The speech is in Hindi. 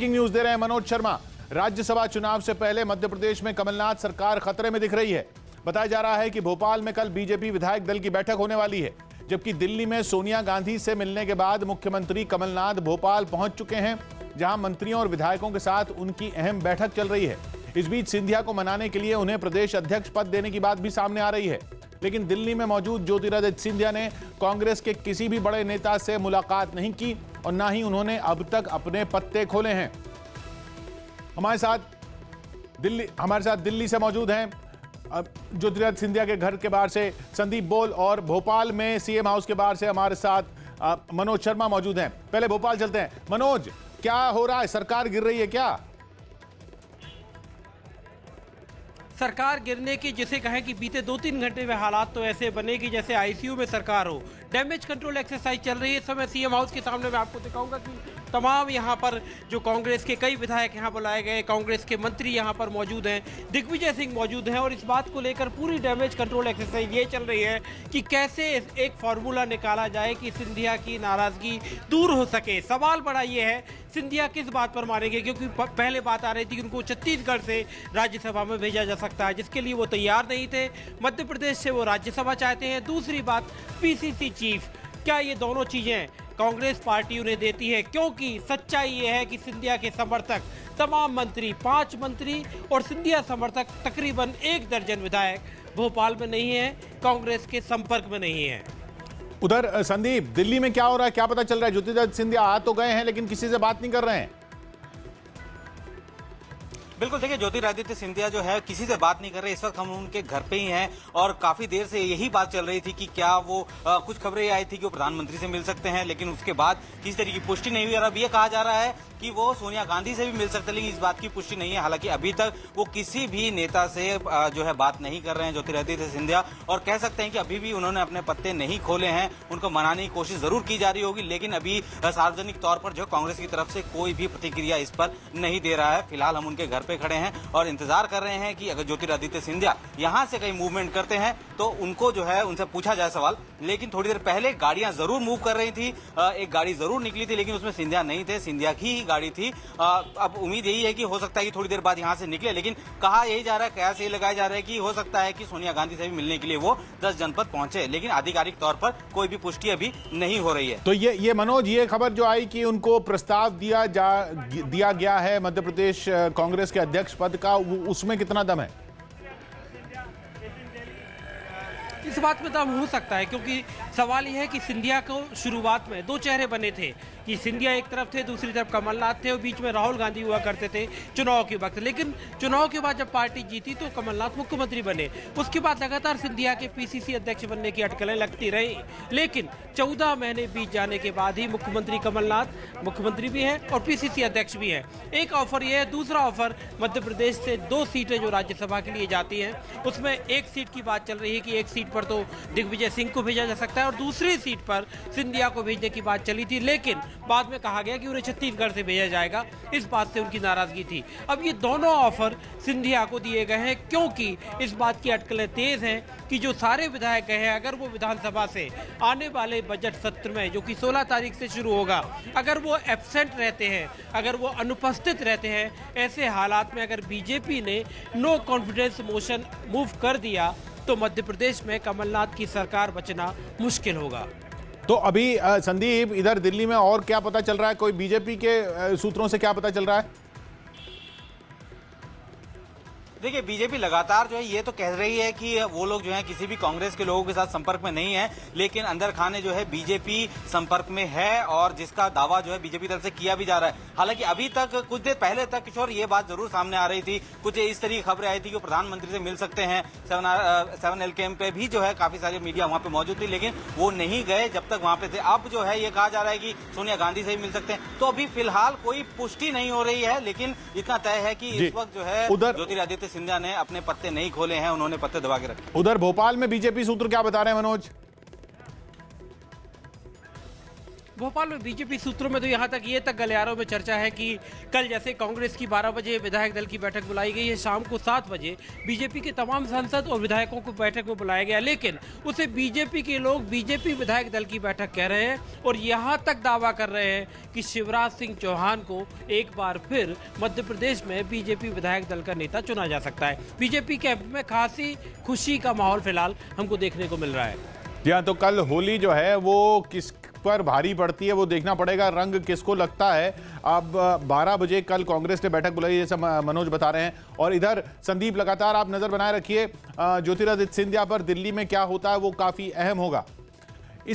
ब्रेकिंग न्यूज दे रहे हैं मनोज शर्मा। राज्यसभा चुनाव से पहले मध्य प्रदेश में कमलनाथ सरकार खतरे में दिख रही है। बताया जा रहा है कि भोपाल में कल बीजेपी विधायक दल की बैठक होने वाली है, जबकि दिल्ली में सोनिया गांधी से मिलने के बाद मुख्यमंत्री कमलनाथ भोपाल पहुंच चुके हैं, जहां मंत्रियों और विधायकों के साथ उनकी अहम बैठक चल रही है। इस बीच सिंधिया को मनाने के लिए उन्हें प्रदेश अध्यक्ष पद देने की बात भी सामने आ रही है, लेकिन दिल्ली में मौजूद ज्योतिरादित्य सिंधिया ने कांग्रेस के किसी भी बड़े नेता से मुलाकात नहीं की और न ही उन्होंने अब तक अपने पत्ते खोले हैं। हमारे साथ दिल्ली से मौजूद हैं ज्योतिरादित्य सिंधिया के घर के बाहर से संदीप बोल और भोपाल में सीएम हाउस के बाहर से हमारे साथ मनोज शर्मा मौजूद हैं। पहले भोपाल चलते हैं। मनोज, क्या हो रहा है? सरकार गिर रही है क्या? सरकार गिरने की जिसे कहें कि बीते 2-3 घंटे में हालात तो ऐसे बने कि जैसे आईसीयू में सरकार हो। डैमेज कंट्रोल एक्सरसाइज चल रही है इस समय सीएम हाउस के सामने। मैं आपको दिखाऊंगा कि तमाम यहाँ पर जो कांग्रेस के कई विधायक यहाँ बुलाए गए, कांग्रेस के मंत्री यहाँ पर मौजूद हैं, दिग्विजय सिंह मौजूद हैं, और इस बात को लेकर पूरी डैमेज कंट्रोल एक्सरसाइज ये चल रही है कि कैसे एक फार्मूला निकाला जाए कि सिंधिया की नाराजगी दूर हो सके। सवाल बड़ा ये है सिंधिया किस बात पर मारेंगे, क्योंकि पहले बात आ रही थी कि उनको छत्तीसगढ़ से राज्यसभा में भेजा जा सकता है, जिसके लिए वो तैयार नहीं थे। मध्य प्रदेश से वो राज्यसभा चाहते हैं। दूसरी बात पीसीसी चीफ, क्या ये दोनों चीजें कांग्रेस पार्टी उन्हें देती है? क्योंकि सच्चाई ये है कि सिंधिया के समर्थक तमाम मंत्री, 5 मंत्री और सिंधिया समर्थक तकरीबन 1 दर्जन विधायक भोपाल में नहीं है, कांग्रेस के संपर्क में नहीं है। उधर संदीप, दिल्ली में क्या हो रहा है, क्या पता चल रहा है? ज्योतिरादित्य सिंधिया आ तो गए हैं लेकिन किसी से बात नहीं कर रहे हैं। बिल्कुल, देखिए ज्योतिरादित्य सिंधिया जो है किसी से बात नहीं कर रहे। इस वक्त हम उनके घर पे ही हैं और काफी देर से यही बात चल रही थी कि क्या वो कुछ खबरें आई थी कि वो प्रधानमंत्री से मिल सकते हैं, लेकिन उसके बाद किसी तरीके की पुष्टि नहीं हुई। और अब ये कहा जा रहा है कि वो सोनिया गांधी से भी मिल सकते हैं, लेकिन इस बात की पुष्टि नहीं है। हालांकि अभी तक वो किसी भी नेता से जो है बात नहीं कर रहे हैं ज्योतिरादित्य सिंधिया, और कह सकते हैं कि अभी भी उन्होंने अपने पत्ते नहीं खोले हैं। उनको मनाने की कोशिश जरूर की जा रही होगी, लेकिन अभी सार्वजनिक तौर पर जो कांग्रेस की तरफ से कोई भी प्रतिक्रिया इस पर नहीं दे रहा है। फिलहाल हम उनके घर पे खड़े हैं और इंतजार कर रहे हैं कि अगर ज्योतिरादित्य सिंधिया यहां से कहीं मूवमेंट करते हैं तो उनको जो है उनसे पूछा जाए सवाल। लेकिन थोड़ी देर पहले गाड़ियां जरूर मूव कर रही थी, एक गाड़ी जरूर निकली थी, लेकिन उसमें सिंधिया नहीं थे, सिंधिया की ही गाड़ी थी। अब उम्मीद यही है कि हो सकता है कि थोड़ी देर बाद यहां से निकले, लेकिन कहा यही जा रहा है, कयास यही लगाया जा रहा है कि हो सकता है कि सोनिया गांधी से भी मिलने के लिए वो 10 जनपद पहुंचे, लेकिन आधिकारिक तौर पर कोई भी पुष्टि अभी नहीं हो रही है। तो ये मनोज, ये खबर जो आई कि उनको प्रस्ताव दिया गया है मध्य प्रदेश कांग्रेस के अध्यक्ष पद का, उसमें कितना दम है? इस बात में दम हो सकता है, क्योंकि सवाल यह है कि सिंधिया को शुरुआत में 2 चेहरे बने थे कि सिंधिया एक तरफ थे, दूसरी तरफ कमलनाथ थे, और बीच में राहुल गांधी हुआ करते थे चुनाव के वक्त। लेकिन चुनाव के बाद जब पार्टी जीती तो कमलनाथ मुख्यमंत्री बने। उसके बाद लगातार सिंधिया के पीसीसी अध्यक्ष बनने की अटकलें लगती रही, लेकिन 14 महीने बीत जाने के बाद ही मुख्यमंत्री कमलनाथ मुख्यमंत्री भी हैं और पीसीसी अध्यक्ष भी हैं। एक ऑफर यह है, दूसरा ऑफर मध्य प्रदेश से 2 सीटें जो राज्यसभा के लिए जाती हैं, उसमें एक सीट की बात चल रही है कि एक सीट पर तो दिग्विजय सिंह को भेजा जा सकता है और दूसरी सीट पर सिंधिया को भेजने की बात चली थी, लेकिन बाद में कहा गया कि उन्हें छत्तीसगढ़ से भेजा जाएगा। इस बात से उनकी नाराजगी थी। अब ये दोनों ऑफर सिंधिया को दिए गए हैं, क्योंकि इस बात की अटकलें तेज हैं कि जो सारे विधायक गए हैं, अगर वो विधानसभा से आने वाले बजट सत्र में जो कि 16 तारीख से शुरू होगा, अगर वो एब्सेंट रहते हैं, अगर वो अनुपस्थित रहते हैं, ऐसे हालात में अगर बीजेपी ने नो कॉन्फिडेंस मोशन मूव कर दिया तो मध्य प्रदेश में कमलनाथ की सरकार बचना मुश्किल होगा। तो अभी संदीप, इधर दिल्ली में और क्या पता चल रहा है? कोई बीजेपी के सूत्रों से क्या पता चल रहा है? देखिए बीजेपी लगातार जो है ये तो कह रही है कि वो लोग जो है किसी भी कांग्रेस के लोगों के साथ संपर्क में नहीं है, लेकिन अंदर खाने जो है बीजेपी संपर्क में है, और जिसका दावा जो है बीजेपी तरफ से किया भी जा रहा है। हालांकि अभी तक कुछ देर पहले तक किशोर ये बात जरूर सामने आ रही थी, कुछ इस तरह की खबरें आई थी कि प्रधानमंत्री से मिल सकते हैं। 7L कैंप पे भी जो है काफी सारी मीडिया वहां पे मौजूद थी, लेकिन वो नहीं गए जब तक वहां पे थे। अब जो है ये कहा जा रहा है कि सोनिया गांधी से भी मिल सकते हैं। तो अभी फिलहाल कोई पुष्टि नहीं हो रही है, लेकिन इतना तय है कि इस वक्त जो है ज्योतिरादित्य सिंधिया ने अपने पत्ते नहीं खोले हैं, उन्होंने पत्ते दबा के रखे। उधर भोपाल में बीजेपी सूत्र क्या बता रहे हैं मनोज? भोपाल में बीजेपी सूत्रों में तो यहाँ तक ये तक गलियारों में चर्चा है कि कल जैसे कांग्रेस की 12 बजे विधायक दल की बैठक बुलाई गई है, शाम को 7 बजे बीजेपी के तमाम सांसद और विधायकों को बैठक में बुलाया गया, लेकिन उसे बीजेपी के लोग बीजेपी विधायक दल की बैठक कह रहे हैं और यहाँ तक दावा कर रहे हैं कि शिवराज सिंह चौहान को एक बार फिर मध्य प्रदेश में बीजेपी विधायक दल का नेता चुना जा सकता है। बीजेपी कैंप में खासी खुशी का माहौल फिलहाल हमको देखने को मिल रहा है। जी हाँ, तो कल होली जो है वो किस पर भारी पड़ती है वो देखना पड़ेगा, रंग किसको लगता है। अब 12 बजे कल कांग्रेस ने बैठक बुलाई जैसा मनोज बता रहे हैं, और इधर संदीप लगातार आप नजर बनाए रखिए ज्योतिरादित्य सिंधिया पर। दिल्ली में क्या होता है वो काफी अहम होगा।